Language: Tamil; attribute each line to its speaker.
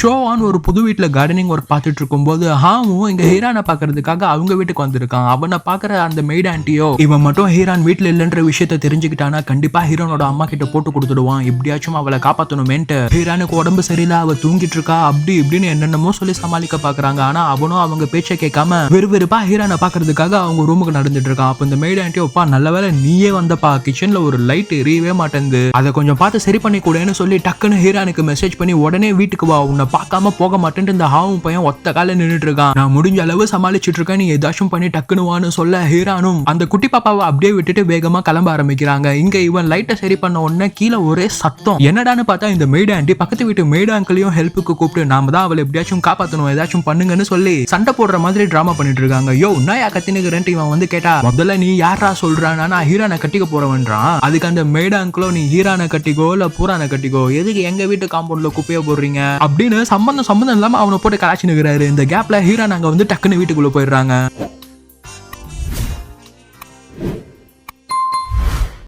Speaker 1: ஷோவான் ஒரு புது வீட்டுல கார்டனிங் ஒர்க் பார்த்துட்டு இருக்கும்போது ஹாவும் இங்க ஹீரானை பாக்குறதுக்காக அவங்க வீட்டுக்கு வந்திருக்கான். அவனை பாக்குற அந்த மெய்ட் ஆண்டியோ இவன் மட்டும் ஹீரான் வீட்டுல இல்லைன்ற விஷயத்த தெரிஞ்சுக்கிட்டானா கண்டிப்பா ஹீரோனோட அம்மா கிட்ட போட்டு கொடுத்துடுவான். எப்படியாச்சும் அவளை காப்பாத்தணுமேன்ட்டு ஹீரானுக்கு உடம்பு சரியில்லை, அவ தூங்கிட்டு இருக்கா அப்படி இப்படின்னு என்னென்னமோ சொல்லி சமாளிக்க பாக்குறாங்க. ஆனா அவனும் அவங்க பேச்சை கேட்காம வெறுவெறுப்பா ஹீரானை பாக்குறதுக்காக அவங்க ரூமுக்கு நடந்துட்டு இருக்கான். அப்ப இந்த மெய்ட் ஆண்டியோ நல்ல வேலை நீயே வந்தப்பா, கிச்சன்ல ஒரு லைட் எரியவே மாட்டேங்குது, அதை கொஞ்சம் பார்த்து சரி பண்ணி கூடன்னு சொல்லி டக்குன்னு ஹீரானுக்கு மெசேஜ் பண்ணி உடனே வீட்டுக்கு வா, உன்னை பார்க்காம போக மாட்டேன்ட்டு இந்த ஹாவும் பையன் ஒத்த கால நின்றுட்டு இருக்கான். நான் முடிஞ்ச அளவு சமாளிச்சுட்டு இருக்கேன், நீ ஏதாச்சும் பண்ணி டக்குனுவான்னு சொல்ல ஹீரானும் அந்த குட்டி பாப்பாவை அப்படியே விட்டுட்டு வேகமா கிளம்ப ஆரம்பிக்கிறாங்க. இங்க இவன் லைட்டை சரி பண்ண உடனே கீழே ஒரே சத்தம். என்னடான்னு பார்த்தா இந்த மெய்ட் ஆண்டி பக்கத்து வீட்டு மெய்ட் அங்கிளையும் ஹெல்ப்புக்கு கூப்பிட்டு நாம தான் அவளை எப்படியாச்சும் காப்பாற்றணும், ஏதாச்சும் பண்ணுங்கன்னு சொல்லி சண்டை போடுற மாதிரி டிராமா பண்ணிட்டு இருக்காங்க. யோ நான் கத்தினுக்கிறேன்ட்டு இவன் வந்து கேட்டா முதல்ல நீ யாரா சொல்றான், நான் ஹீரானை கட்டிக்க போறவன்றான். அதுக்கு அந்த மெய்ட் அங்கிளோ நீ ஹீரானை கட்டிக்கோ இல்ல பூரானை கட்டிக்கோ, எதுக்கு எங்க வீட்டு காம்பவுண்ட்ல குப்பைய போடுறீங்க அப்படின்னு சம்பந்தம் இல்லாம அவனை போட்டு கலாச்சி நிற்கிறாரு. இந்த கேப்ல ஹீரான் அங்க வந்து டக்குன்னு வீட்டுக்குள்ள போயிடுறாங்க.